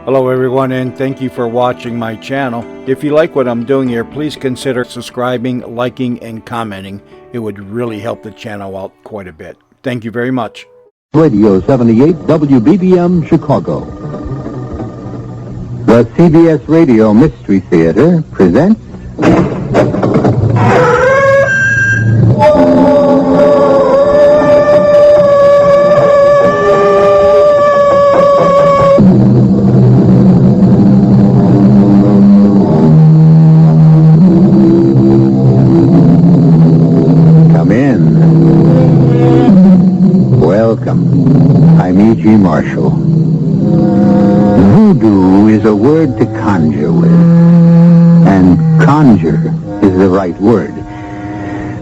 Hello everyone, and thank you for watching my channel. If you like what I'm doing here, please consider subscribing, liking, and commenting. It would really help the channel out quite a bit. Thank you very much. Radio 78 WBBM Chicago. The CBS Radio Mystery Theater presents Marshall. Voodoo is a word to conjure with, and conjure is the right word,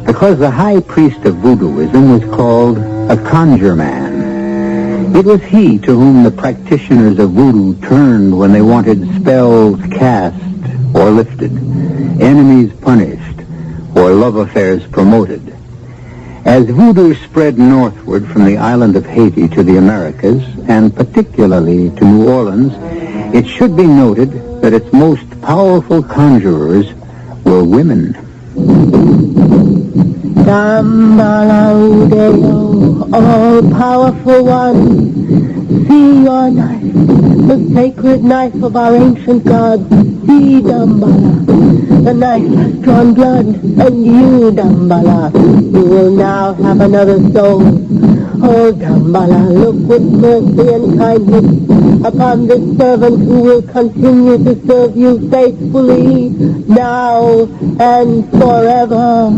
because the high priest of voodooism was called a conjure man. It was he to whom the practitioners of voodoo turned when they wanted spells cast or lifted, enemies punished, or love affairs promoted. As voodoo spread northward from the island of Haiti to the Americas, and particularly to New Orleans, it should be noted that its most powerful conjurers were women. Dambalao, all-powerful one, see your knife, the sacred knife of our ancient gods. See, Dambala, the knife has drawn blood, and you, Dambala, you will now have another soul. Oh, Dambala, look with mercy and kindness upon this servant who will continue to serve you faithfully, now and forever.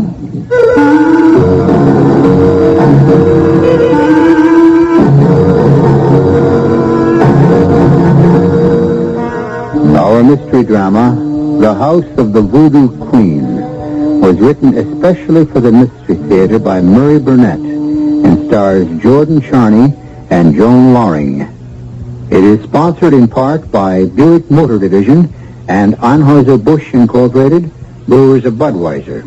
Our mystery drama, The House of the Voodoo Queen, was written especially for the Mystery Theater by Murray Burnett and stars Jordan Charney and Joan Loring. It is sponsored in part by Buick Motor Division and Anheuser-Busch Incorporated, Brewers of Budweiser.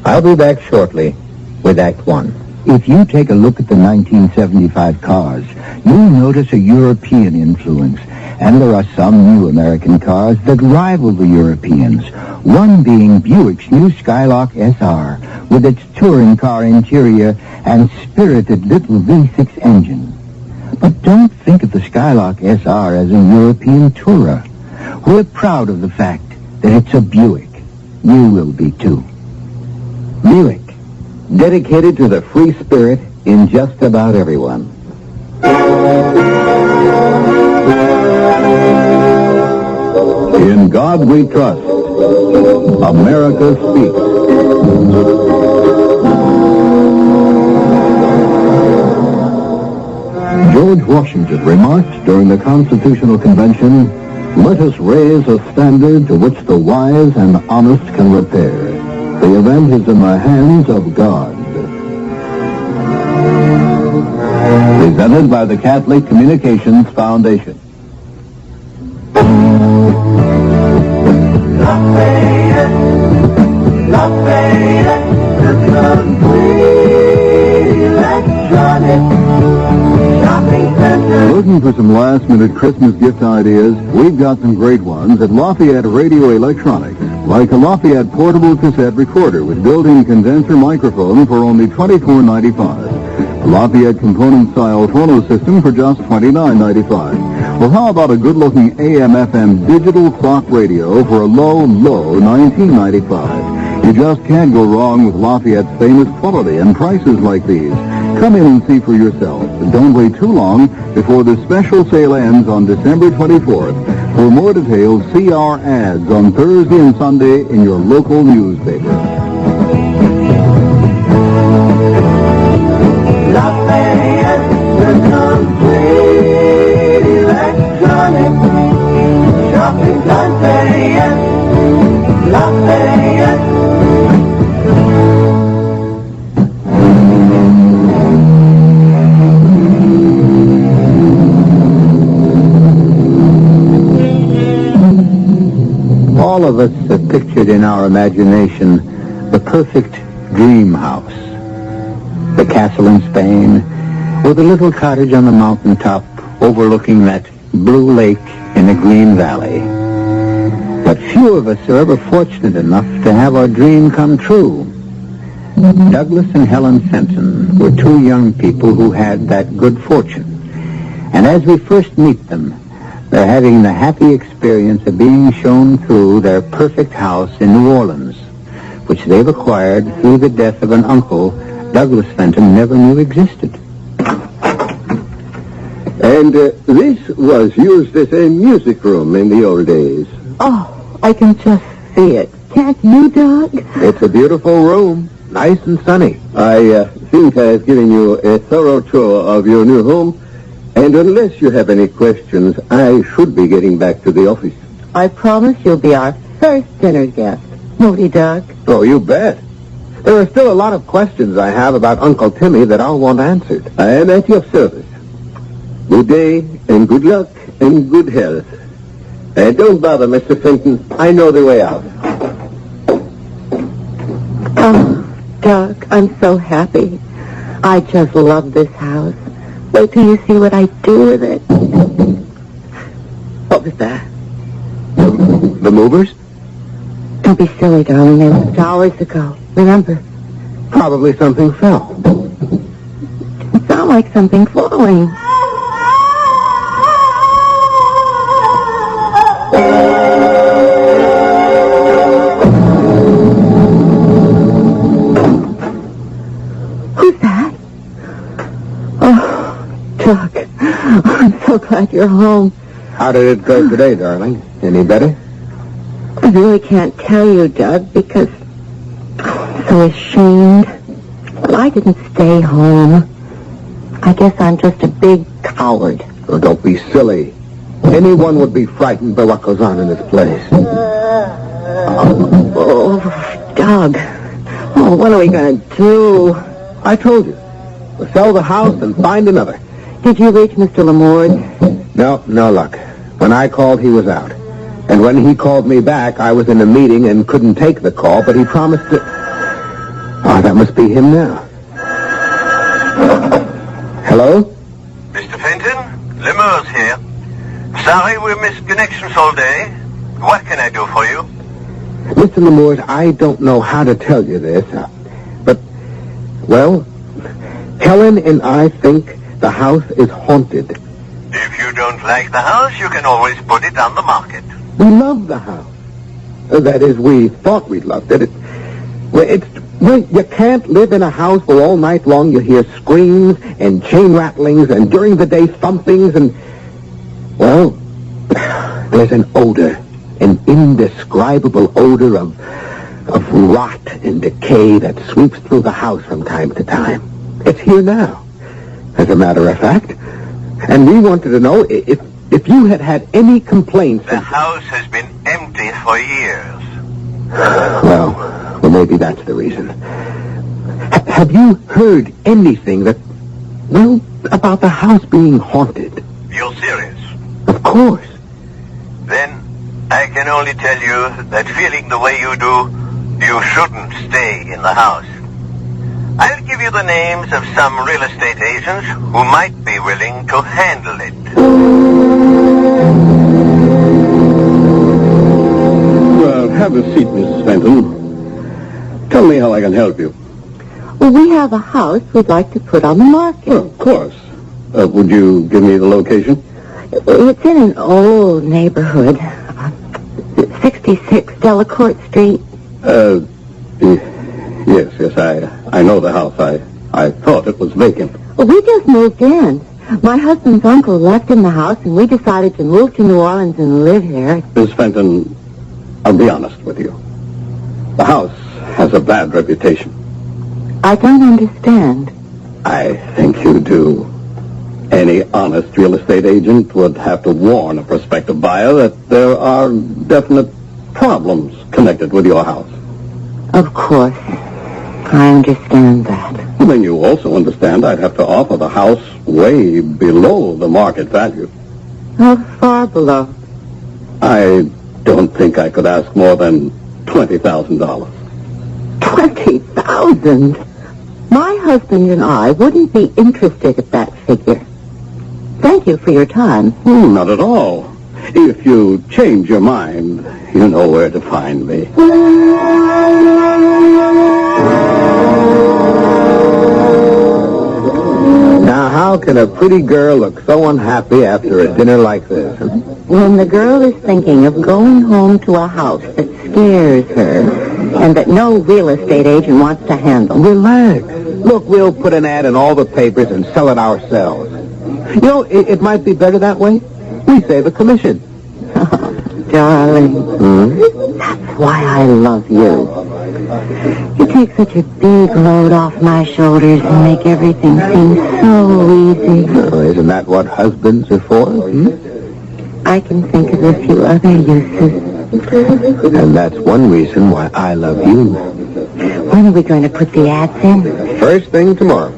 I'll be back shortly with Act One. If you take a look at the 1975 cars, you'll notice a European influence. And there are some new American cars that rival the Europeans, one being Buick's new Skylark SR, with its touring car interior and spirited little V6 engine. But don't think of the Skylark SR as a European tourer. We're proud of the fact that it's a Buick. You will be too. Buick, dedicated to the free spirit in just about everyone. In God we trust. America speaks. George Washington remarked during the Constitutional Convention, "Let us raise a standard to which the wise and honest can repair. The event is in the hands of God." Presented by the Catholic Communications Foundation. Lafayette, the complete electronic shopping center. Looking for some last-minute Christmas gift ideas? We've got some great ones at Lafayette Radio Electronics, like a Lafayette portable cassette recorder with built-in condenser microphone for only $24.95. A Lafayette component-style phono system for just $29.95. Well, how about a good-looking AM/FM digital clock radio for a low $19.95? You just can't go wrong with Lafayette's famous quality and prices like these. Come in and see for yourself. Don't wait too long before the special sale ends on December 24th. For more details, see our ads on Thursday and Sunday in your local newspaper. Lafayette, the complete electronic shopping Lafayette, Lafayette. All of us have pictured in our imagination the perfect dream house. The castle in Spain, or the little cottage on the mountaintop overlooking that blue lake in in a green valley. But few of us are ever fortunate enough to have our dream come true. Douglas and Helen Fenton were two young people who had that good fortune. And as we first meet them, they're having the happy experience of being shown through their perfect house in New Orleans, which they've acquired through the death of an uncle Douglas Fenton never knew existed. And this was used as a music room in the old days. Oh, I can just see it. Can't you, Doug? It's a beautiful room, nice and sunny. I think I've given you a thorough tour of your new home, and unless you have any questions, I should be getting back to the office. I promise you'll be our first dinner guest. Won't he, Doug? Oh, you bet. There are still a lot of questions I have about Uncle Timmy that I'll want answered. I am at your service. Good day, and good luck, and good health. Don't bother, Mr. Fenton. I know the way out. Oh, Doug, I'm so happy. I just love this house. Wait till you see what I do with it. What was that? The movers? Don't be silly, darling. They left hours ago. Remember? Probably something fell. It sounds like something falling. Who's that? Oh, Doug. I'm so glad you're home. How did it go today, darling? Any better? I really can't tell you, Doug, because I'm so ashamed. Well, I didn't stay home. I guess I'm just a big coward. Oh, don't be silly. Anyone would be frightened by what goes on in this place. Oh, Doug. Oh, what are we going to do? I told you. We'll sell the house and find another. Did you reach Mr. Lamorde? No luck. When I called, he was out. And when he called me back, I was in a meeting and couldn't take the call, but he promised to... Oh, that must be him now. Hello? Mr. Fenton, Lemurs here. Sorry we missed connections all day. What can I do for you? Mr. Lemurs, I don't know how to tell you this, but, well, Helen and I think the house is haunted. If you don't like the house, you can always put it on the market. We love the house. That is, we thought we loved it. You can't live in a house where all night long you hear screams and chain rattlings and during the day thumpings and... Well, there's an odor, an indescribable odor of rot and decay that sweeps through the house from time to time. It's here now, as a matter of fact. And we wanted to know if you had any complaints... The house has been empty for years. Well, maybe that's the reason. Have you heard anything about the house being haunted? You're serious? Of course. Then I can only tell you that feeling the way you do, you shouldn't stay in the house. I'll give you the names of some real estate agents who might be willing to handle it. Well, have a seat, Mrs. Fenton. Tell me how I can help you. Well, we have a house we'd like to put on the market. Oh, of course. Would you give me the location? It's in an old neighborhood. 66 Delacourt Street. Yes, I know the house. I thought it was vacant. Well, we just moved in. My husband's uncle left in the house, and we decided to move to New Orleans and live here. Miss Fenton, I'll be honest with you. The house has a bad reputation. I don't understand. I think you do. Any honest real estate agent would have to warn a prospective buyer that there are definite problems connected with your house. Of course. I understand that. Then you also understand I'd have to offer the house way below the market value. How far below? I don't think I could ask more than $20,000. 20,000? My husband and I wouldn't be interested at that figure. Thank you for your time. Not at all. If you change your mind, you know where to find me. Now, how can a pretty girl look so unhappy after a dinner like this? Huh? When the girl is thinking of going home to a house that scares her and that no real estate agent wants to handle. Relax. Look, we'll put an ad in all the papers and sell it ourselves. You know, it might be better that way. We save a commission. Oh, darling. That's why I love you. You take such a big load off my shoulders and make everything seem so easy. Oh, isn't that what husbands are for? I can think of a few other uses. And that's one reason why I love you. When are we going to put the ads in? First thing tomorrow.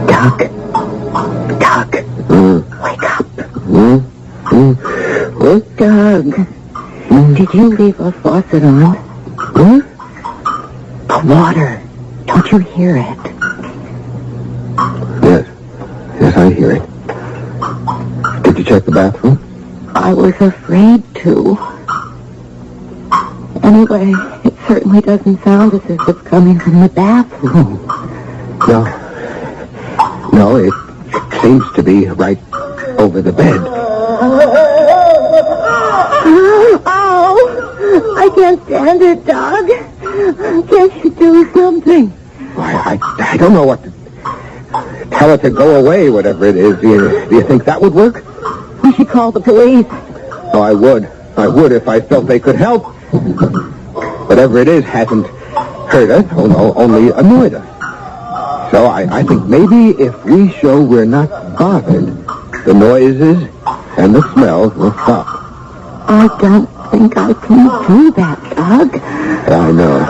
Doug, wake up. What? Doug, did you leave a faucet on? The water. Don't you hear it? Yes, I hear it. Did you check the bathroom? I was afraid to. Anyway, it certainly doesn't sound as if it's coming from the bathroom. No, it seems to be right over the bed. Ow! I can't stand it, Doug. Can't you do something? I don't know what to... Tell it to go away, whatever it is. Do you think that would work? We should call the police. Oh, I would. I would if I felt they could help. Whatever it is hasn't hurt us, only annoyed us. So I think maybe if we show we're not bothered, the noises and the smells will stop. I don't think I can do that, Doug. I know.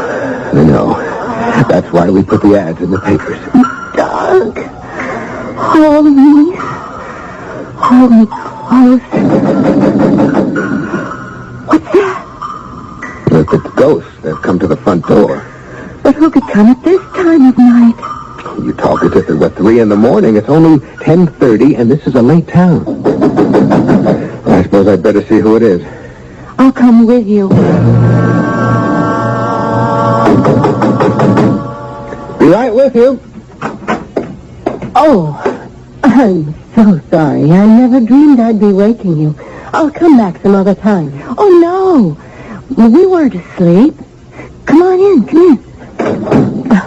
That's why we put the ads in the papers. Doug, hold me close. What's that? Look, it's ghosts that come to the front door. But who could come at this time of night? You talk as if it were 3 a.m. It's only 10:30, and this is a late town. I suppose I'd better see who it is. I'll come with you. Be right with you. Oh, I'm so sorry. I never dreamed I'd be waking you. I'll come back some other time. Oh, no. We weren't asleep. Come on in, come in.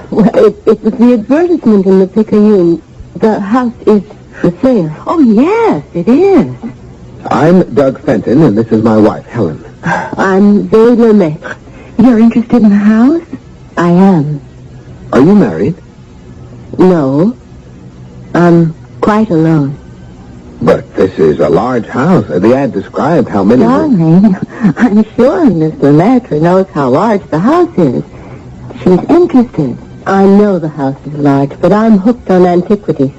Well, it was the advertisement in the Picayune. The house is for sale. Oh, yes, it is. I'm Doug Fenton, and this is my wife, Helen. I'm Zoe Lemay. You're interested in the house? I am. Are you married? No. I'm quite alone. But this is a large house. The ad described how many... Darling, I'm sure Miss Lemaitre knows how large the house is. She's interested. I know the house is large, but I'm hooked on antiquities.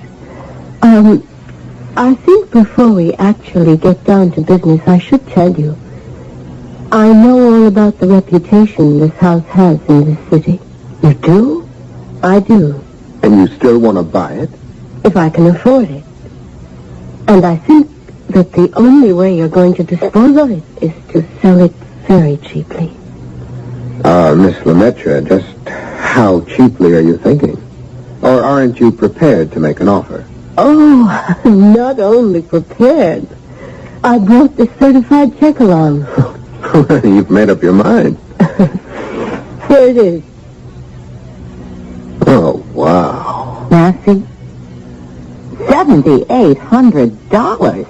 I think before we actually get down to business, I should tell you. I know all about the reputation this house has in this city. You do? I do. And you still want to buy it? If I can afford it. And I think that the only way you're going to dispose of it is to sell it very cheaply. Miss Lemaitre, just how cheaply are you thinking? Or aren't you prepared to make an offer? Oh, I'm not only prepared. I brought the certified check along. You've made up your mind. Here it is. Oh, wow. Nancy? $7,800.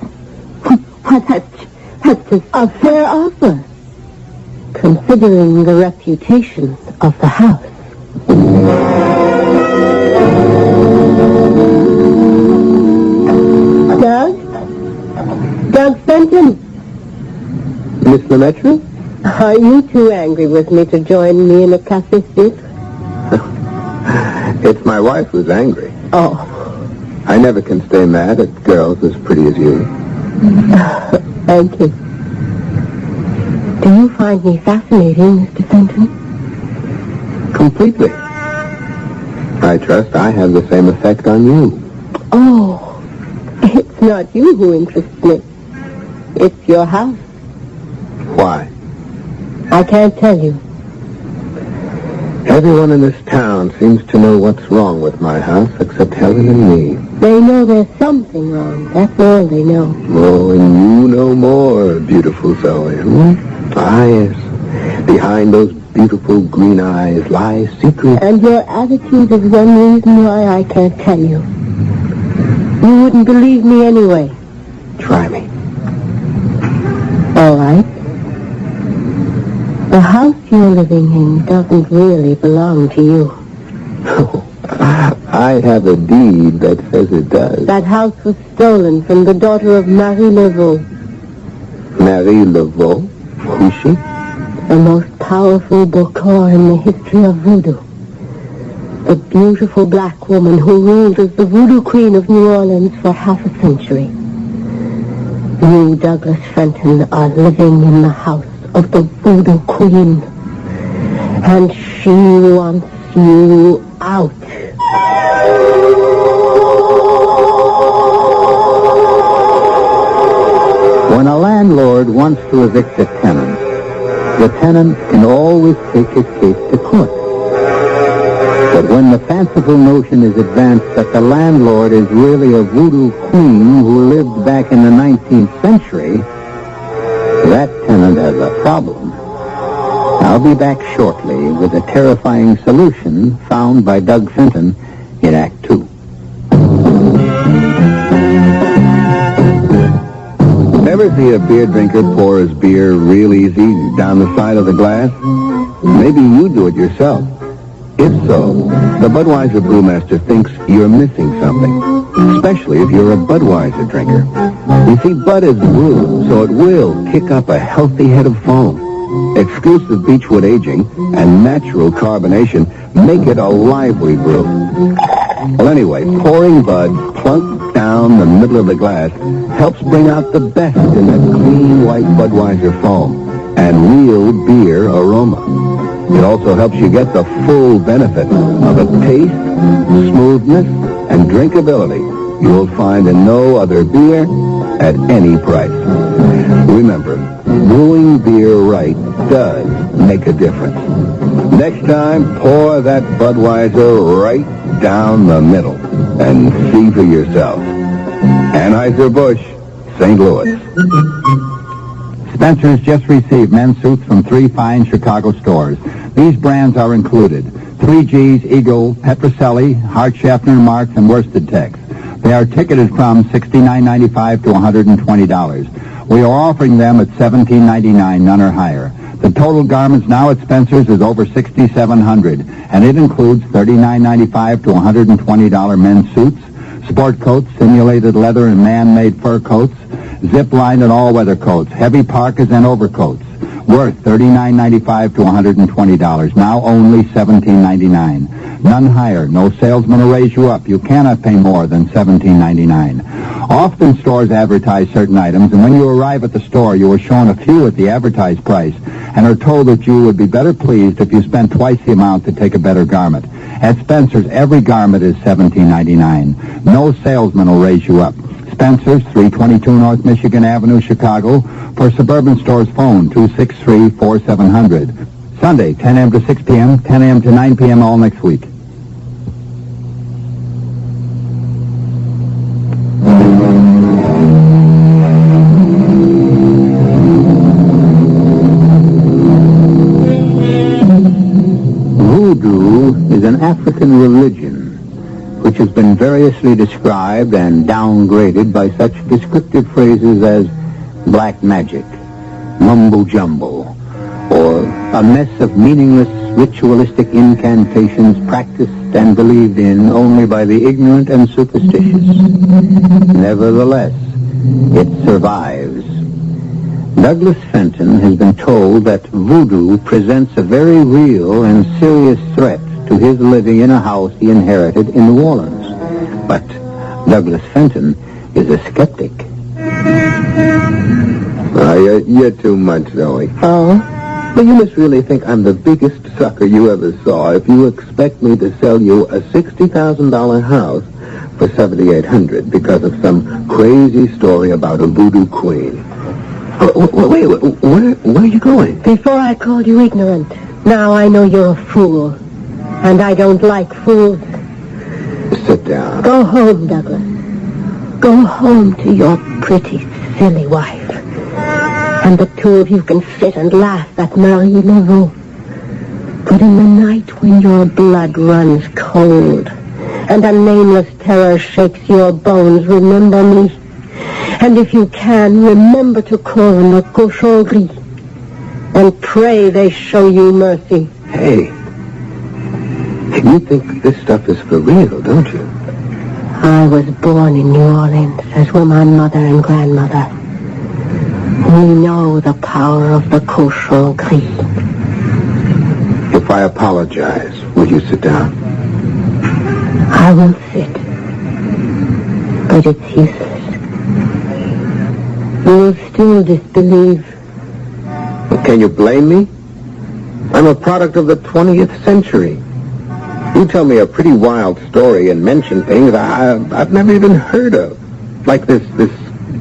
Well, that's just a fair offer, considering the reputation of the house. Doug Fenton. Miss Lemaitre? Are you too angry with me to join me in a cafe suite? It's my wife who's angry. Oh. I never can stay mad at girls as pretty as you. Thank you. Do you find me fascinating, Mr. Fenton? Completely. I trust I have the same effect on you. Oh, it's not you who interests me. It's your house. Why? I can't tell you. Everyone in this town seems to know what's wrong with my house except Helen and me. They know there's something wrong. That's all they know. Oh, and you know more, beautiful Zoe. Ah, yes. Behind those beautiful green eyes lies secrets. And your attitude is one reason why I can't tell you. You wouldn't believe me anyway. Try me. All right. The house you're living in doesn't really belong to you. I have a deed that says it does. That house was stolen from the daughter of Marie Laveau, Marie Laveau? Who's she? the most powerful boucor in the history of voodoo. The beautiful black woman who ruled as the voodoo queen of New Orleans for half a century. You, Douglas Fenton, are living in the house of the voodoo queen. And she wants you out. When a landlord wants to evict a tenant, the tenant can always take his case to court. But when the fanciful notion is advanced that the landlord is really a voodoo queen who lived back in the 19th century, that tenant has a problem. I'll be back shortly with a terrifying solution found by Doug Fenton in Act 2. Ever see a beer drinker pour his beer real easy down the side of the glass? Maybe you do it yourself. If so, the Budweiser brewmaster thinks you're missing something, especially if you're a Budweiser drinker. You see, Bud is brewed, so it will kick up a healthy head of foam. Exclusive beechwood aging and natural carbonation make it a lively brew. Well, anyway, pouring Bud plunk down the middle of the glass helps bring out the best in that clean white Budweiser foam and real beer aroma. It also helps you get the full benefit of a taste, smoothness, and drinkability you'll find in no other beer at any price. Remember, brewing beer right does make a difference. Next time, pour that Budweiser right down the middle and see for yourself. Anheuser-Busch, St. Louis. Spencer's just received men's suits from 3 fine Chicago stores. These brands are included: 3G's, Eagle, Petrocelli, Hart, Schaffner, Marks, and Worsted Tex. They are ticketed from $69.95 to $120. We are offering them at $17.99, none are higher. The total garments now at Spencer's is over $6,700, and it includes $39.95 to $120 men's suits, sport coats, simulated leather and man-made fur coats, zip-lined and all-weather coats, heavy parkas and overcoats, worth $39.95 to $120, now only $17.99. None higher. No salesman will raise you up. You cannot pay more than $17.99. Often stores advertise certain items, and when you arrive at the store, you are shown a few at the advertised price and are told that you would be better pleased if you spent twice the amount to take a better garment. At Spencer's, every garment is $17.99. No salesman will raise you up. Spencer's, 322 North Michigan Avenue, Chicago. For suburban stores, phone 263-4700. Sunday, 10 a.m. to 6 p.m., 10 a.m. to 9 p.m. all next week. Voodoo is an African religion which has been variously described and downgraded by such descriptive phrases as black magic, mumbo-jumbo, or a mess of meaningless ritualistic incantations practiced and believed in only by the ignorant and superstitious. Nevertheless, it survives. Douglas Fenton has been told that voodoo presents a very real and serious threat to his living in a house he inherited in New Orleans. But Douglas Fenton is a skeptic. You're too much, Zoe. Oh? Well, you must really think I'm the biggest sucker you ever saw if you expect me to sell you a $60,000 house for $7,800 because of some crazy story about a voodoo queen. Wait, where are you going? Before I called you ignorant, now I know you're a fool. And I don't like fools. Sit down. Go home, Douglas. Go home to your pretty, silly wife. And the two of you can sit and laugh at Marie Laveau. But in the night when your blood runs cold and a nameless terror shakes your bones, remember me. And if you can, remember to call on the cochon gris and pray they show you mercy. Hey, you think this stuff is for real, don't you? I was born in New Orleans, as were my mother and grandmother. We know the power of the cochon gris. If I apologize, will you sit down? I will sit. But it's useless. You will still disbelieve. Can you blame me? I'm a product of the 20th century. You tell me a pretty wild story and mention things I've never even heard of. Like this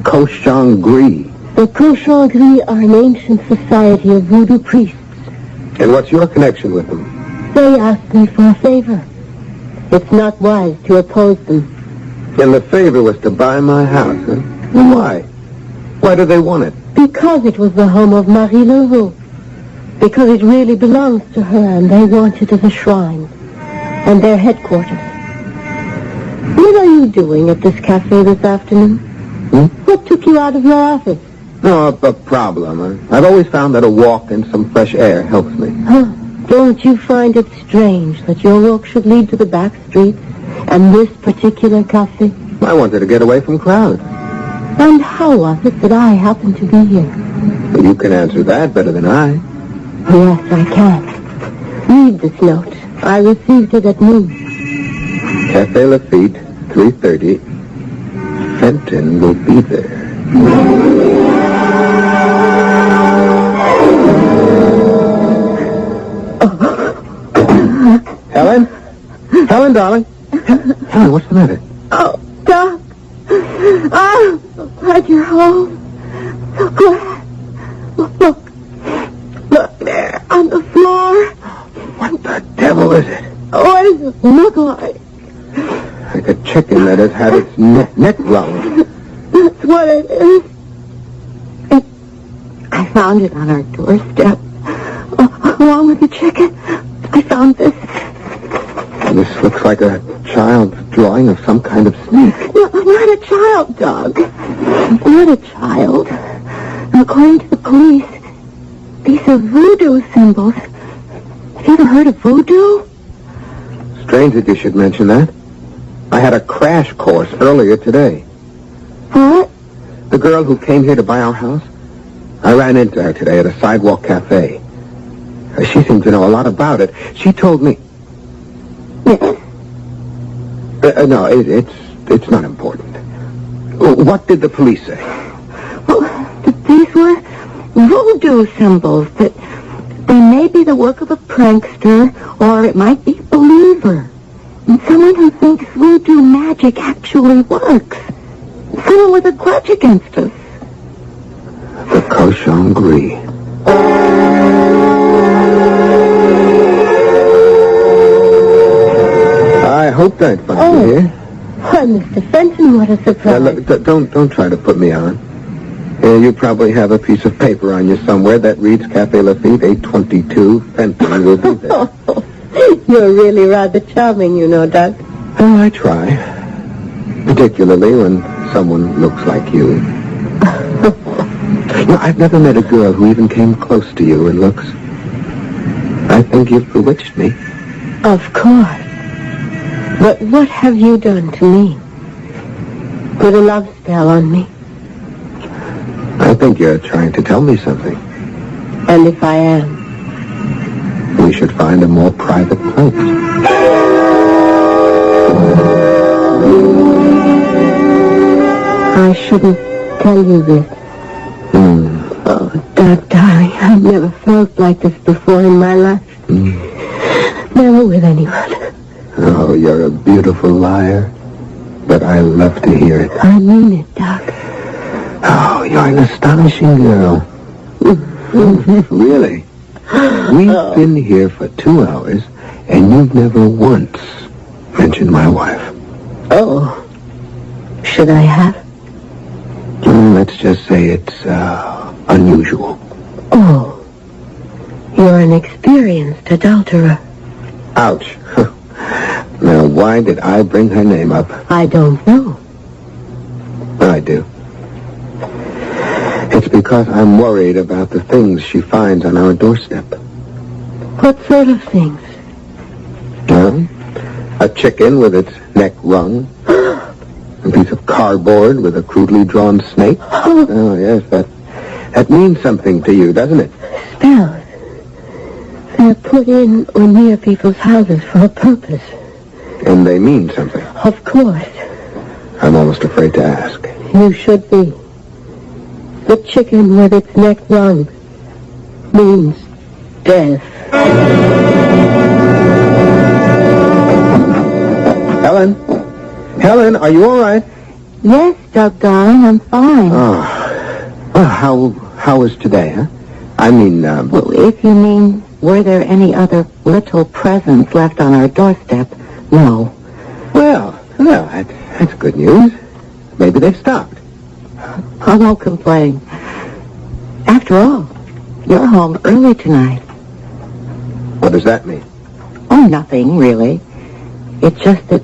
cochon gris. The cochon gris are an ancient society of voodoo priests. And what's your connection with them? They asked me for a favor. It's not wise to oppose them. And the favor was to buy my house, huh? Why? Why do they want it? Because it was the home of Marie Laveau. Because it really belongs to her, and they want it as a shrine. And their headquarters. What are you doing at this cafe this afternoon? What took you out of your office? No, a problem. I've always found that a walk and some fresh air helps me. Huh. Don't you find it strange that your walk should lead to the back streets and this particular cafe? I wanted to get away from crowds. And how was it that I happened to be here? Well, you can answer that better than I. Yes, I can. Read this note. I received it at noon. Cafe Lafitte, 3:30. Fenton will be there. Helen? Helen, darling? Helen, what's the matter? Oh, Doc. I'm so glad you're home. So glad. Look there on the floor. What the devil is it? What does it look like? Like a chicken that has had its neck wrung. That's what it is. I found it on our doorstep. Along with the chicken, I found this. This looks like a child's drawing of some kind of snake. No, not a child, Doug. Not a child. According to the police, these are voodoo symbols. Have you ever heard of voodoo? Strange that you should mention that. I had a crash course earlier today. What? The girl who came here to buy our house, I ran into her today at a sidewalk cafe. She seemed to know a lot about it. She told me... Yes. No, it's not important. What did the police say? Well, these were voodoo symbols. That they may be the work of a prankster, or it might be a believer. And someone who thinks voodoo magic actually works. Someone with a grudge against us. The cochon gris. I hoped I'd find you here. Why, Mr. Fenton, what a surprise. Look, don't try to put me on. You probably have a piece of paper on you somewhere that reads Cafe Lafitte, 822. Fenton will be there. You're really rather charming, you know, Doug. Oh, I try. Particularly when someone looks like you. No, I've never met a girl who even came close to you in looks. I think you've bewitched me. Of course. But what have you done to me? Put a love spell on me. I think you're trying to tell me something. And if I am? We should find a more private place. I shouldn't tell you this. Oh, Doug, darling, I've never felt like this before in my life. Never with anyone. Oh, you're a beautiful liar. But I love to hear it. I mean it, Doug. Oh, you're an astonishing girl. Really? We've been here for 2 hours, and you've never once mentioned my wife. Oh. Should I have? Let's just say it's unusual. Oh. You're an experienced adulterer. Ouch. Now, why did I bring her name up? I don't know. I do. It's because I'm worried about the things she finds on our doorstep. What sort of things? Well, a chicken with its neck wrung. A piece of cardboard with a crudely drawn snake. Oh, yes, that means something to you, doesn't it? Spells. They're put in or near people's houses for a purpose. And they mean something. Of course. I'm almost afraid to ask. You should be. The chicken with its neck wrung means death. Helen? Helen, are you all right? Yes, Doug, darling, I'm fine. Well, how was today, huh? I mean, Well, if you mean, were there any other little presents left on our doorstep? No. well, that's good news. Maybe they've stopped. I won't complain. After all, you're home early tonight. What does that mean? Oh, nothing, really. It's just that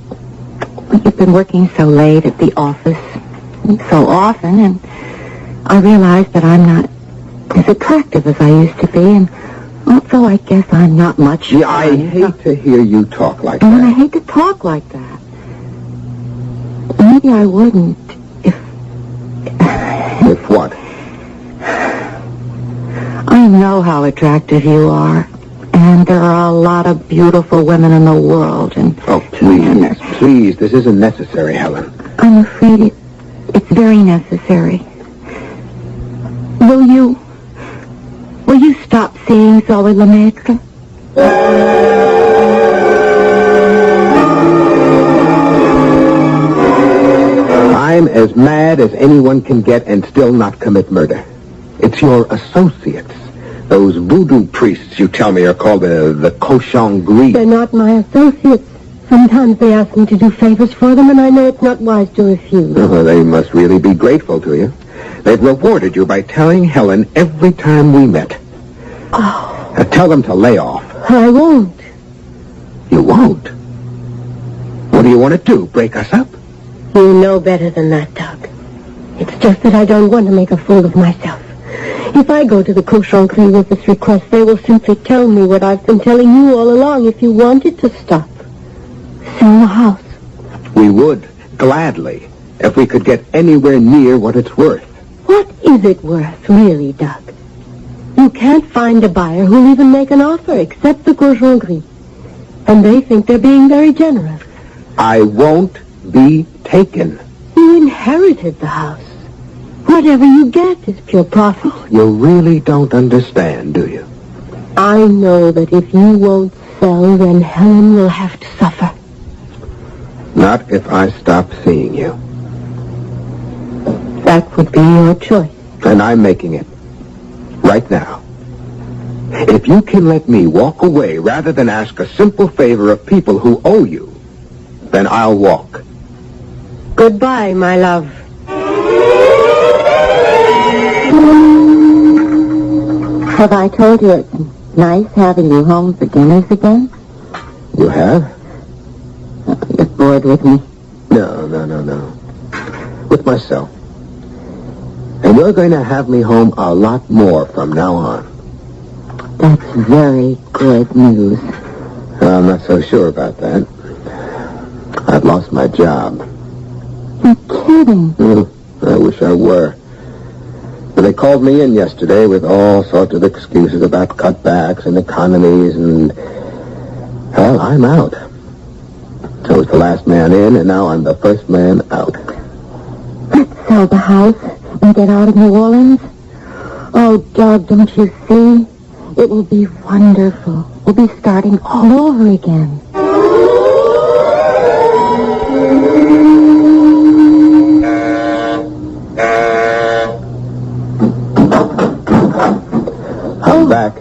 you've been working so late at the office so often, and I realized that I'm not as attractive as I used to be, and also I guess I'm not much Yeah, I fun. hate to hear you talk like And I that. hate to talk like that. Maybe I wouldn't if... If what? I know how attractive you are, and there are a lot of beautiful women in the world, and... Oh, please, this isn't necessary, Helen. I'm afraid it's very necessary. Will you stop seeing Zoe Lemaitre? I'm as mad as anyone can get and still not commit murder. It's your associates. Those voodoo priests you tell me are called the cochon gris. They're not my associates. Sometimes they ask me to do favors for them, and I know it's not wise to refuse. Oh, they must really be grateful to you. They've rewarded you by telling Helen every time we met. Oh, Now tell them to lay off. I won't. You won't? What do you want to do, break us up? You know better than that, Doug. It's just that I don't want to make a fool of myself. If I go to the cochon gris with this request, they will simply tell me what I've been telling you all along. If you wanted to stop, sell the house. We would, gladly, if we could get anywhere near what it's worth. What is it worth, really, Doug? You can't find a buyer who'll even make an offer except the cochon gris. And they think they're being very generous. I won't be taken. You inherited the house. Whatever you get is pure profit. You really don't understand, do you? I know that if you won't sell, then Helen will have to suffer. Not if I stop seeing you. That would be your choice. And I'm making it. Right now. If you can let me walk away rather than ask a simple favor of people who owe you, then I'll walk. Goodbye, my love. Have I told you it's nice having you home for dinners again? You have? You're bored with me. No. With myself. And you're going to have me home a lot more from now on. That's very good news. I'm not so sure about that. I've lost my job. You're kidding. I wish I were. But they called me in yesterday with all sorts of excuses about cutbacks and economies and... Well, I'm out. I was the last man in, and now I'm the first man out. Let's sell the house and get out of New Orleans. Oh, Doug, don't you see? It will be wonderful. We'll be starting all over again. I'm back.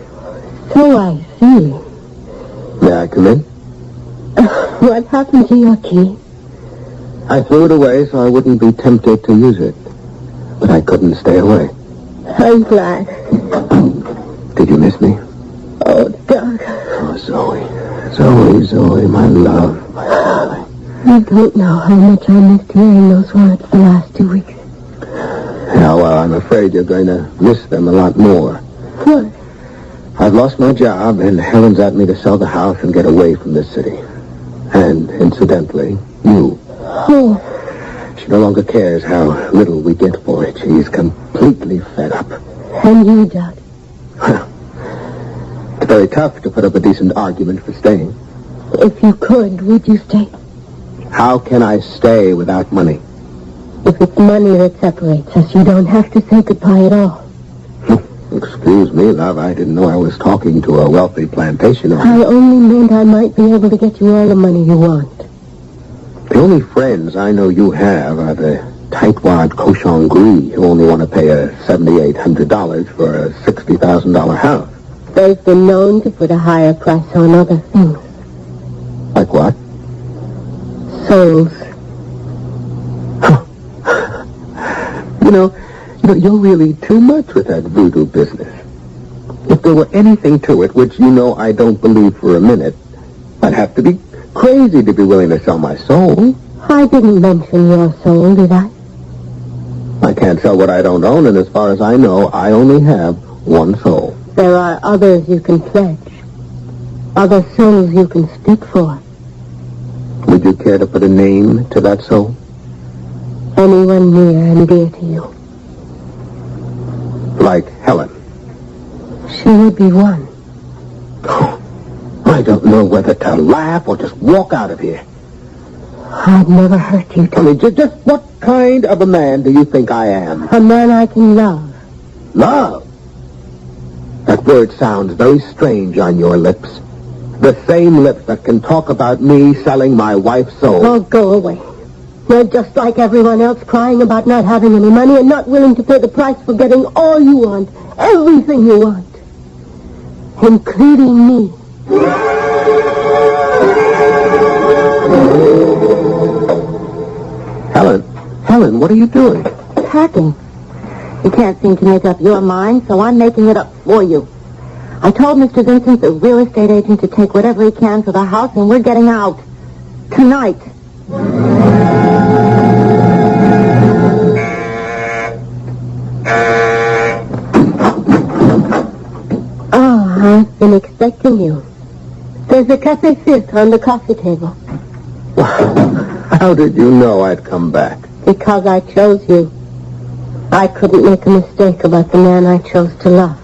So I see. May I come in? What happened to your key? I threw it away so I wouldn't be tempted to use it. But I couldn't stay away. I'm glad. Did you miss me? Oh, Doug. Oh, Zoe. Zoe, my love, my darling. You don't know how much I missed hearing those words the last 2 weeks. Yeah, well, I'm afraid you're going to miss them a lot more. What? I've lost my job, and Helen's asked me to sell the house and get away from this city. And, incidentally, you. Oh. She no longer cares how little we get for it. She's completely fed up. And you, Doug? It's very tough to put up a decent argument for staying. If you could, would you stay? How can I stay without money? If it's money that separates us, you don't have to say goodbye at all. Excuse me, love. I didn't know I was talking to a wealthy plantation owner. I only meant I might be able to get you all the money you want. The only friends I know you have are the tightwad cochon gris who only want to pay $7,800 for a $60,000 house. They've been known to put a higher price on other things. Like what? Souls. You know, you're really too much with that voodoo business. If there were anything to it, which you know I don't believe for a minute, I'd have to be crazy to be willing to sell my soul. I didn't mention your soul, did I? I can't sell what I don't own, and as far as I know, I only have one soul. There are others you can pledge. Other souls you can speak for. Would you care to put a name to that soul? Anyone near and dear to you. Like Helen. She would be one. I don't know whether to laugh or just walk out of here. I'd never hurt you, Tell me, just what kind of a man do you think I am? A man I can love. Love? That word sounds very strange on your lips. The same lips that can talk about me selling my wife's soul. Oh, go away. You're just like everyone else, crying about not having any money and not willing to pay the price for getting all you want, everything you want, including me. Helen, what are you doing? Packing. You can't seem to make up your mind, so I'm making it up for you. I told Mr. Vincent, the real estate agent, to take whatever he can for the house, and we're getting out. Tonight. Oh, I've been expecting you. There's a cafe fit on the coffee table. How did you know I'd come back? Because I chose you. I couldn't make a mistake about the man I chose to love.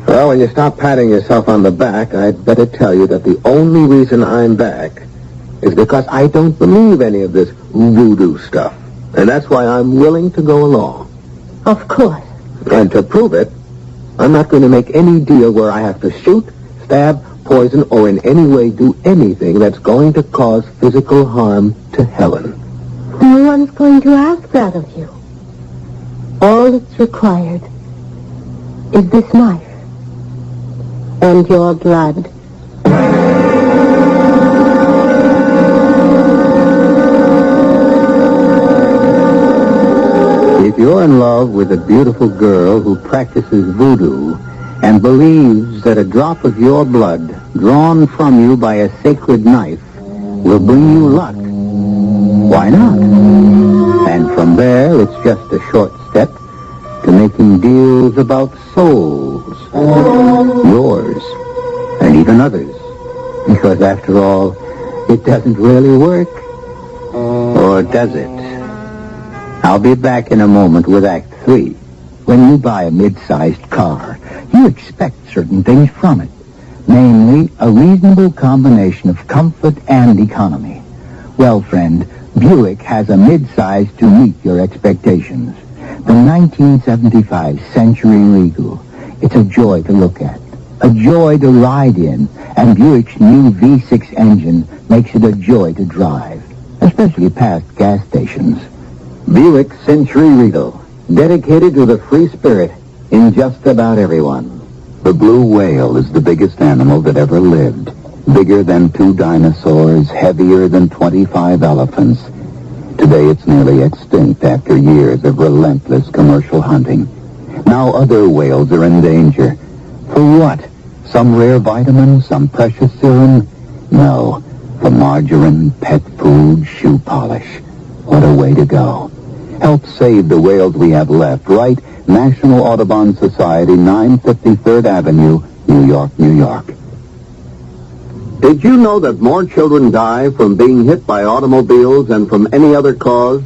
Well, when you stop patting yourself on the back, I'd better tell you that the only reason I'm back is because I don't believe any of this voodoo stuff. And that's why I'm willing to go along. Of course. And to prove it, I'm not going to make any deal where I have to shoot, stab, poison, or in any way do anything that's going to cause physical harm to Helen. No one's going to ask that of you. All that's required is this knife and your blood. If you're in love with a beautiful girl who practices voodoo and believes that a drop of your blood drawn from you by a sacred knife will bring you luck, why not? And from there, it's just a short step to making deals about souls, yours, and even others. Because after all, it doesn't really work. Or does it? I'll be back in a moment with Act 3. When you buy a mid-sized car, you expect certain things from it. Namely, a reasonable combination of comfort and economy. Well, friend, Buick has a mid-size to meet your expectations. The 1975 Century Regal. It's a joy to look at, a joy to ride in, and Buick's new V6 engine makes it a joy to drive, especially past gas stations. Buick Century Regal, dedicated to the free spirit in just about everyone. The blue whale is the biggest animal that ever lived. Bigger than 2 dinosaurs, heavier than 25 elephants. Today it's nearly extinct after years of relentless commercial hunting. Now other whales are in danger. For what? Some rare vitamin? Some precious serum? No. For margarine, pet food, shoe polish. What a way to go. Help save the whales we have left. Right? National Audubon Society, 953rd Avenue, New York, New York. Did you know that more children die from being hit by automobiles than from any other cause?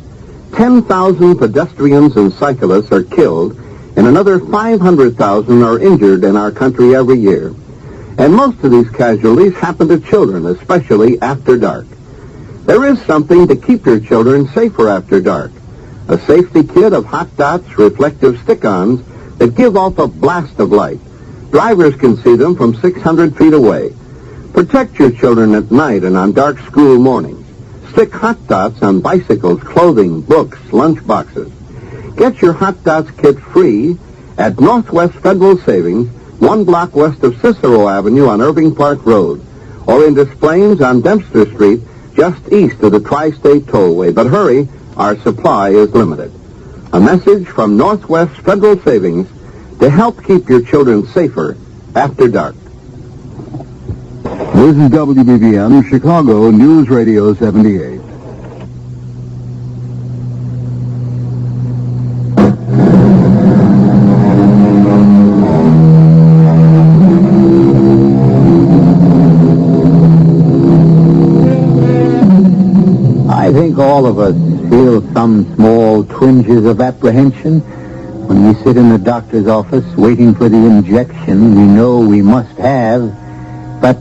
10,000 pedestrians and cyclists are killed, and another 500,000 are injured in our country every year. And most of these casualties happen to children, especially after dark. There is something to keep your children safer after dark. A safety kit of hot dots reflective stick-ons that give off a blast of light. Drivers can see them from 600 feet away. Protect your children at night and on dark school mornings. Stick hot dots on bicycles, clothing, books, lunch boxes. Get your hot dots kit free at Northwest Federal Savings, 1 block west of Cicero Avenue on Irving Park Road, or in Des Plaines on Dempster Street, just east of the Tri-State Tollway. But hurry, our supply is limited. A message from Northwest Federal Savings to help keep your children safer after dark. This is WBBM, Chicago News Radio 78. I think all of us feel some small twinges of apprehension when we sit in the doctor's office waiting for the injection we know we must have. But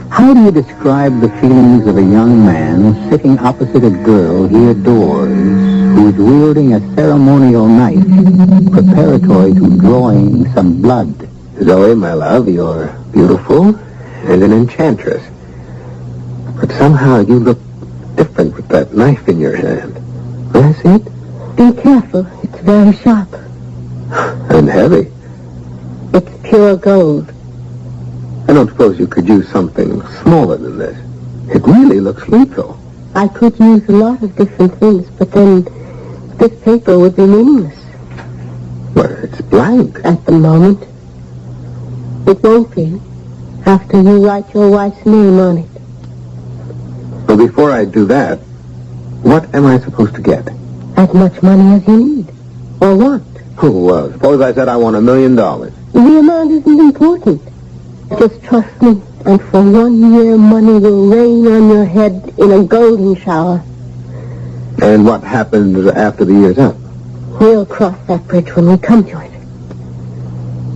how do you describe the feelings of a young man sitting opposite a girl he adores, who is wielding a ceremonial knife preparatory to drawing some blood? Zoe, my love, you're beautiful and an enchantress. But somehow you look different with that knife in your hand. May I see it? Be careful. It's very sharp. And heavy. It's pure gold. I don't suppose you could use something smaller than this. It really looks lethal. I could use a lot of different things, but then this paper would be meaningless. Well, it's blank. At the moment. It won't be after you write your wife's name on it. Well, before I do that, what am I supposed to get? As much money as you need. Or want. Oh, suppose I said I want $1 million. The amount isn't important. Just trust me, and for 1 year, money will rain on your head in a golden shower. And what happens after the year's up? We'll cross that bridge when we come to it.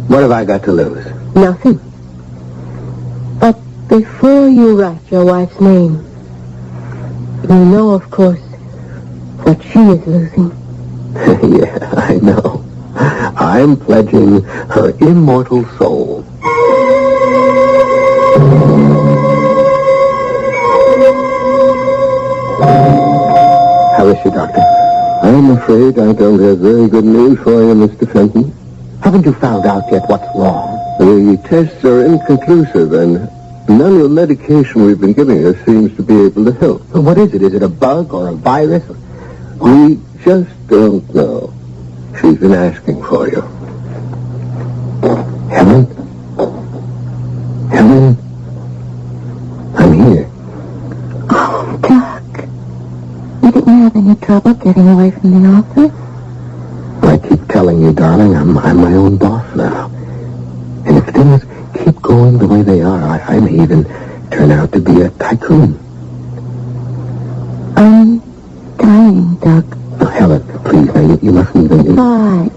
What have I got to lose? Nothing. But before you write your wife's name, you know, of course, what she is losing. Yeah, I know. I'm pledging her immortal soul. How is she, Doctor? I'm afraid I don't have very good news for you, Mr. Fenton. Haven't you found out yet what's wrong? The tests are inconclusive, and none of the medication we've been giving her seems to be able to help. Well, what is it? Is it a bug or a virus? We just don't know. She's been asking for you. Helen? Helen? I'm here. Oh, Doc. You didn't have any trouble getting away from the office? I keep telling you, darling, I'm my own boss now. And if things keep going the way they are, I may even turn out to be a tycoon. I'm dying, Doc. Oh, Helen, please, now, you mustn't even... Why?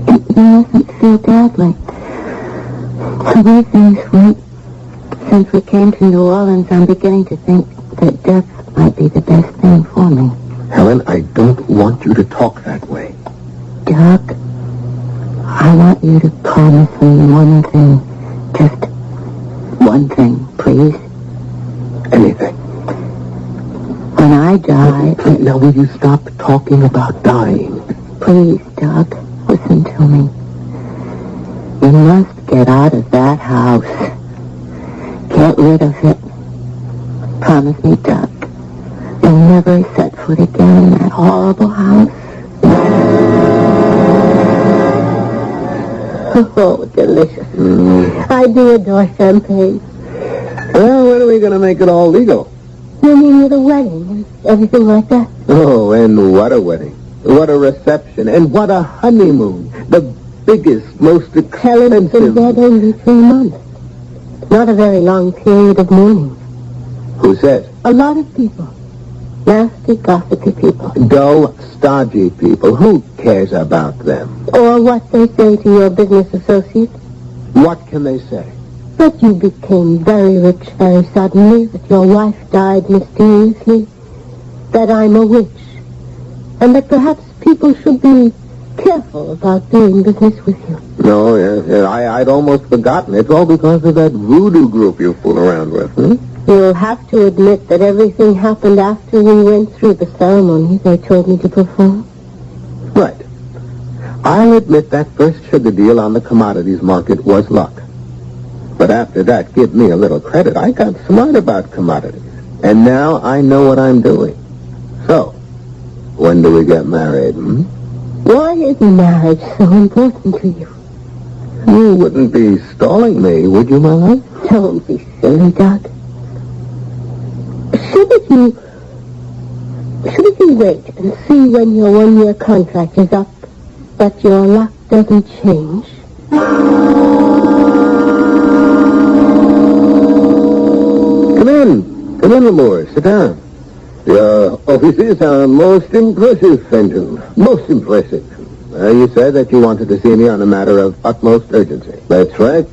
You mustn't feel badly. The way things went since we came to New Orleans, I'm beginning to think that death might be the best thing for me. Helen, I don't want you to talk that way. Doc, I want you to promise me one thing. Just one thing, please. Anything. When I die... Now, will you stop talking about dying? Please, Doc, listen to me. You must get out of that house. Get rid of it. Promise me, Doc. You'll never set foot again in that horrible house. Oh, delicious. I do adore champagne. Well, when are we going to make it all legal? You mean with a wedding and everything like that? Oh, and what a wedding. What a reception. And what a honeymoon. The biggest, most Helen's been expensive... dead only 3 months. Not a very long period of mourning. Who says? A lot of people. Nasty, gossipy people. Dull, stodgy people. Who cares about them? Or what they say to your business associates. What can they say? That you became very rich very suddenly, that your wife died mysteriously, that I'm a witch, and that perhaps people should be careful about doing business with you. No, yes, I'd almost forgotten. It's all because of that voodoo group you fool around with, You'll have to admit that everything happened after we went through the ceremony they told me to perform. Right. I'll admit that first sugar deal on the commodities market was luck. But after that, give me a little credit. I got smart about commodities. And now I know what I'm doing. So, when do we get married, Why is marriage so important to you? You wouldn't be stalling me, would you, my love? Don't be silly, Doc. Shouldn't you wait and see when your 1-year contract is up, but your luck doesn't change? Come in, Lamore. Sit down. Your offices are most impressive, Fenton. Most impressive. You said that you wanted to see me on a matter of utmost urgency. That's right.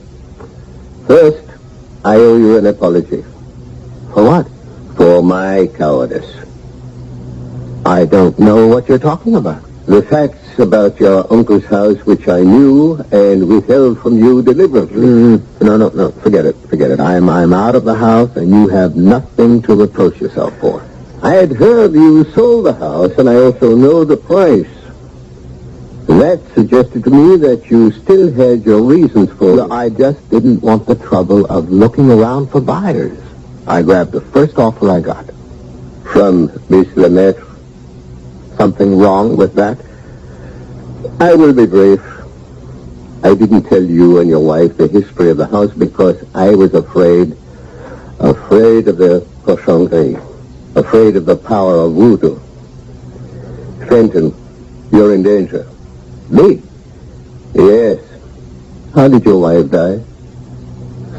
First, I owe you an apology. For what? For my cowardice. I don't know what you're talking about. The facts about your uncle's house, which I knew and withheld from you deliberately. No, forget it. I'm out of the house, and you have nothing to reproach yourself for. I had heard you sold the house, and I also know the price. That suggested to me that you still had your reasons for it. I just didn't want the trouble of looking around for buyers. I grabbed the first offer I got. From Miss Lemaitre. Something wrong with that? I will be brief. I didn't tell you and your wife the history of the house because I was afraid of the cochonnerie, afraid of the power of VooDoo. Fenton, you're in danger. Me? Yes. How did your wife die?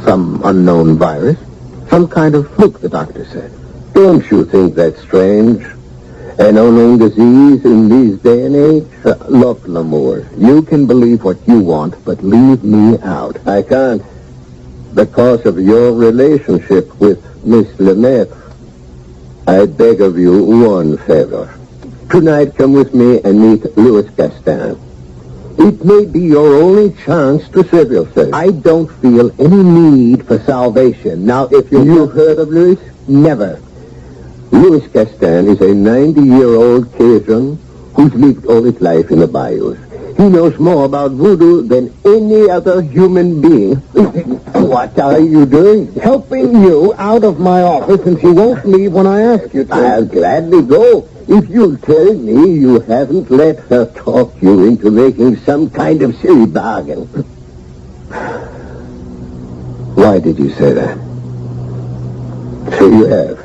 Some unknown virus? Some kind of fluke, the doctor said. Don't you think that's strange? An unknown disease in this day and age? Look, Lamour, you can believe what you want, but leave me out. I can't. Because of your relationship with Miss Lemaitre. I beg of you one favor. Tonight, come with me and meet Louis Gaston. It may be your only chance to save yourself. I don't feel any need for salvation. Now, if you've heard of Louis? Never. Louis Gaston is a 90-year-old Cajun who's lived all his life in the bayous. He knows more about voodoo than any other human being. What are you doing? Helping you out of my office, and you won't leave when I ask you to. I'll gladly go. If you'll tell me you haven't let her talk you into making some kind of silly bargain. Why did you say that? So you have.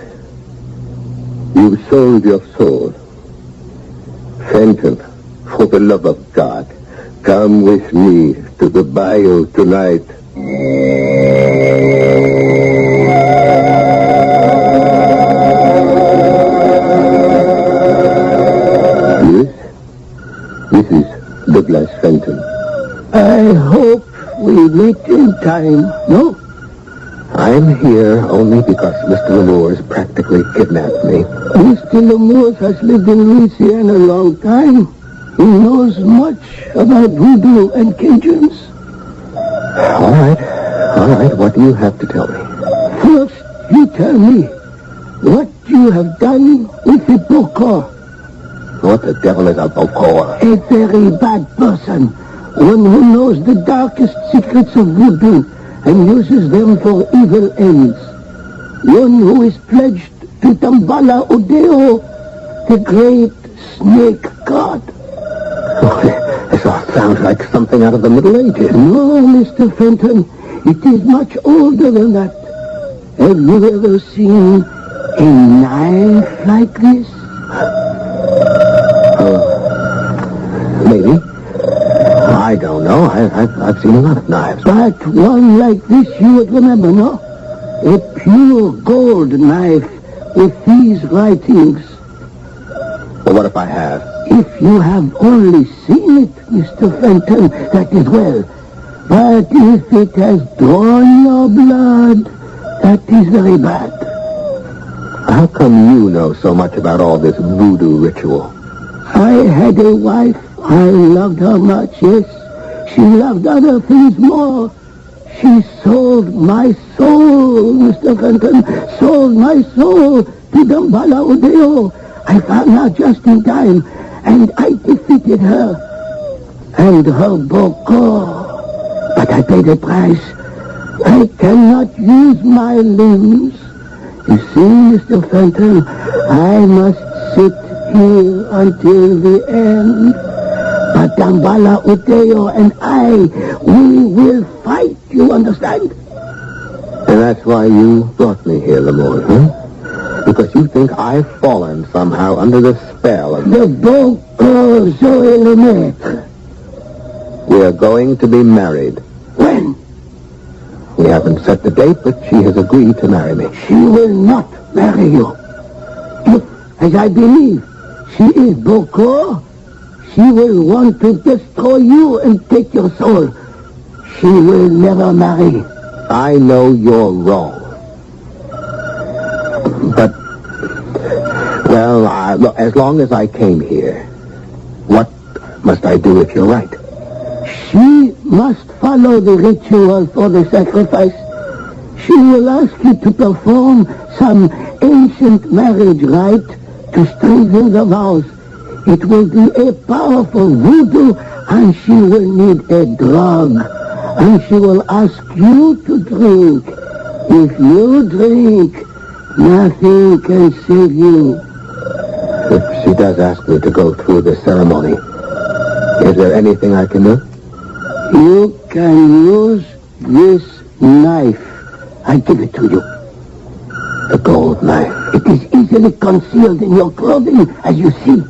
You've sold your soul. Fenton, for the love of God, come with me to the bayou tonight. This is Douglas Fenton. I hope we meet in time. No, I'm I'm here only because Mr. Lemoore's practically kidnapped me. Mr. Lemoore has lived in Louisiana a long time. He knows much about voodoo and Cajuns. All right. What do you have to tell me? First, you tell me what you have done with the Bokor. What the devil is a Bokor? A very bad person. One who knows the darkest secrets of voodoo and uses them for evil ends. One who is pledged to Dambala Udeo, the great snake god. This all sounds like something out of the Middle Ages. No, Mr. Fenton, it is much older than that. Have you ever seen a knife like this? Maybe. I don't know. I've seen a lot of knives. But one like this you would remember, no? A pure gold knife with these writings. Well, what if I have? If you have only seen it, Mr. Fenton, that is well. But if it has drawn your blood, that is very bad. How come you know so much about all this voodoo ritual? I had a wife. I loved her much, yes. She loved other things more. She sold my soul, Mr. Fenton, sold my soul to Dambala Udeo. I found her just in time, and I defeated her. And her Bokor. But I paid a price. I cannot use my limbs. You see, Mr. Fenton, I must sit here until the end. But Dambala Udeo and I, we will fight, you understand? And that's why you brought me here, Lemoore, huh? Because you think I've fallen somehow under the spell of... The Bokor Zoe Lemaitre. We're going to be married. When? We haven't set the date, but she has agreed to marry me. She will not marry you. If, as I believe, she is Bokor, she will want to destroy you and take your soul. She will never marry. I know you're wrong. But, well, look, as long as I came here, what must I do if you're right? She must follow the ritual for the sacrifice. She will ask you to perform some ancient marriage rite to strengthen the vows. It will be a powerful voodoo, and she will need a drug. And she will ask you to drink. If you drink, nothing can save you. If she does ask me to go through the ceremony, is there anything I can do? You can use this knife. I give it to you. The gold knife. It is easily concealed in your clothing, as you see.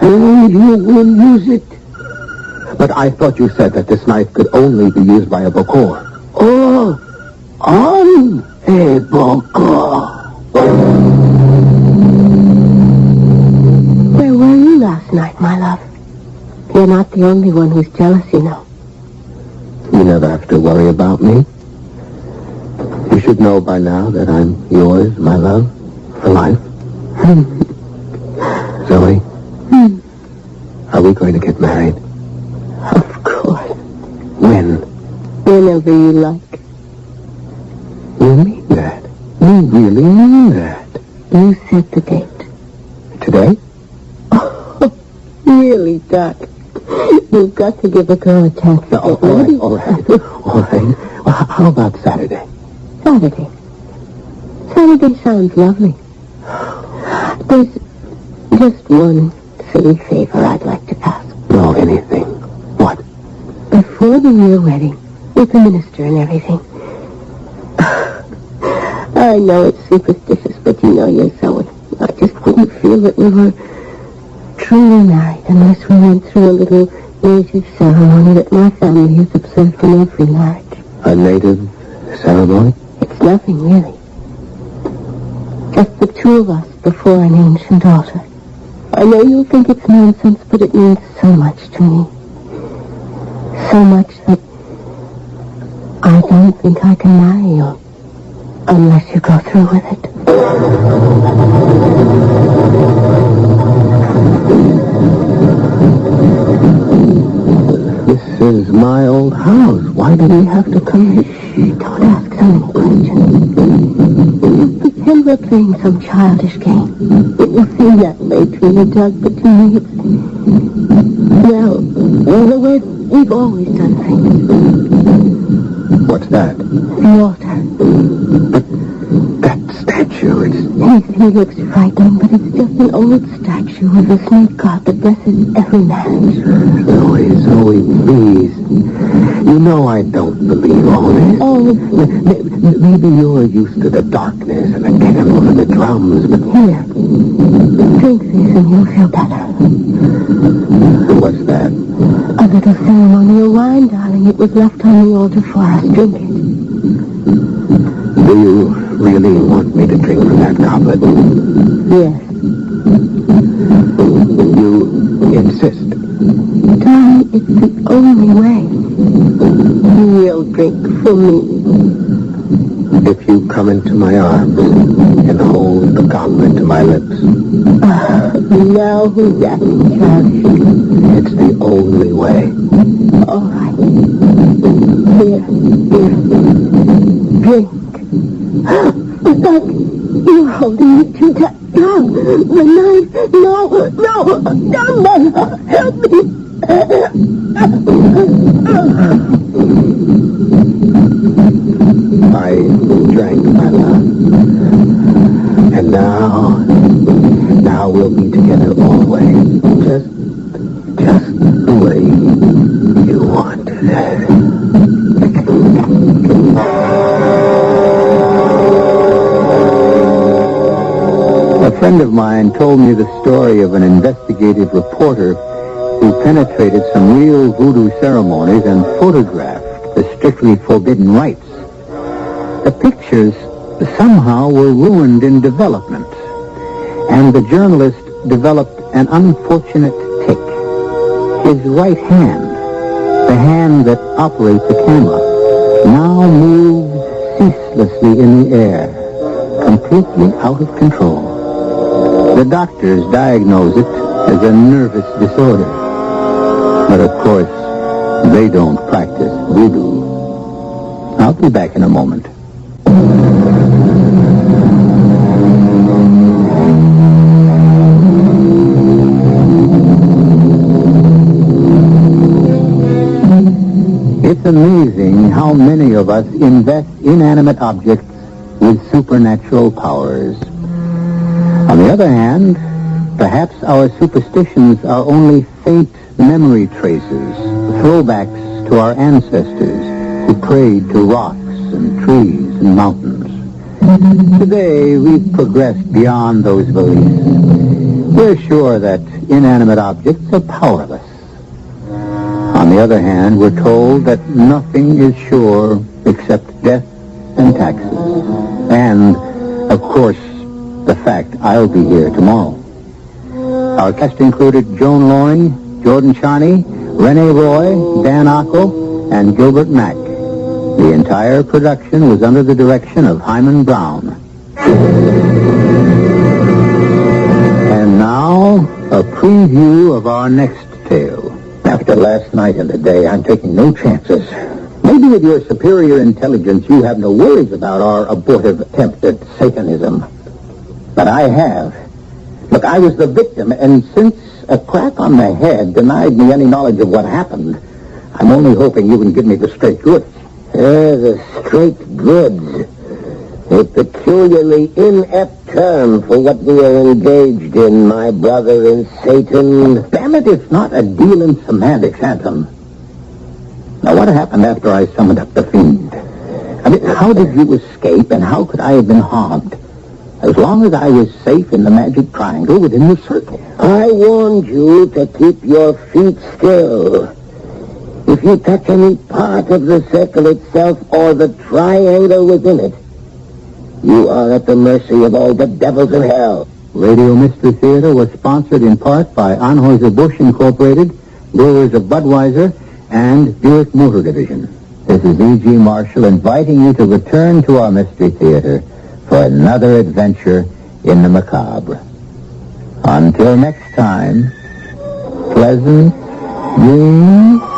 And you will use it. But I thought you said that this knife could only be used by a Bokor. Or on a Bokor. Where were you last night, my love? You're not the only one who's jealous, you know. You never have to worry about me. You should know by now that I'm yours, my love, for life. Zoe, are we going to get married? Of course. When? Whenever you like. You mean that? You really mean that? You set the date. Today? Oh, really, Doc. You've got to give a girl a chance to get ready. All right. Well, how about Saturday? Saturday. Saturday sounds lovely. There's just one silly favor I'd like to ask. No, anything. What? Before the real wedding, with the minister and everything. I know it's superstitious, but you know yourself. I just wouldn't feel that we were truly married unless we went through a little native ceremony that my family has observed in every marriage. A native ceremony? It's nothing, really. Just the two of us before an ancient altar. I know you'll think it's nonsense, but it means so much to me. So much that I don't think I can marry you. Unless you go through with it. This is my old house. Why do we have to come here? Don't ask so many questions. Pretend we're playing some childish game. It will seem that way to you, Doug, but to me it's... Well, the way we've always done things. What's that? The altar. But that statue, He looks frightening, but it's just an old statue of a snake god that blesses every man. Zoe, please. You know I don't believe all this. Oh, Maybe you're used to the darkness and the candles and the drums, but... here. Drink this and you'll feel better. What's that? A little ceremonial wine, darling. It was left on the altar for us. Drink it. Do you really want me to drink from that goblet? Yes. You insist? Darling, it's the only way. You'll drink for me. If you come into my arms and hold the goblet to my lips. Now who's that, Charlie? It's the only way. All right. Here. Drink. Doug, you're holding me too tight. Doug, the knife. No. Doug, help me. I drank my love. And now we'll be together always. Just the way you wanted it. A friend of mine told me the story of an investigative reporter who penetrated some real voodoo ceremonies and photographed the strictly forbidden rites. The pictures somehow were ruined in development, and the journalist developed an unfortunate tic. His right hand, the hand that operates the camera, now moves ceaselessly in the air, completely out of control. The doctors diagnose it as a nervous disorder. But of course, they don't practice voodoo. I'll be back in a moment. It's amazing how many of us invest inanimate objects with supernatural powers. On the other hand, perhaps our superstitions are only faint memory traces, throwbacks to our ancestors who prayed to rocks and trees and mountains. Today, we've progressed beyond those beliefs. We're sure that inanimate objects are powerless. On the other hand, we're told that nothing is sure except death and taxes. And, of course, the fact I'll be here tomorrow. Our cast included Joan Loring, Jordan Charney, Renee Roy, Dan Ockel, and Gilbert Mack. The entire production was under the direction of Hyman Brown. And now, a preview of our next tale. After last night and today, I'm taking no chances. Maybe with your superior intelligence, you have no worries about our abortive attempt at Satanism. But I have. Look, I was the victim, and since a crack on the head denied me any knowledge of what happened, I'm only hoping you can give me the straight goods. The straight goods. A peculiarly inept term for what we are engaged in, my brother in Satan. Damn it, it's not a deal in semantics, Anton. Now, what happened after I summoned up the fiend? I mean, how did you escape, and how could I have been harmed? As long as I was safe in the magic triangle within the circle. I warned you to keep your feet still. If you touch any part of the circle itself or the triangle within it, you are at the mercy of all the devils in hell. Radio Mystery Theater was sponsored in part by Anheuser-Busch Incorporated, Brewers of Budweiser, and Buick Motor Division. This is E.G. Marshall inviting you to return to our Mystery Theater for another adventure in the macabre. Until next time, pleasant dreams.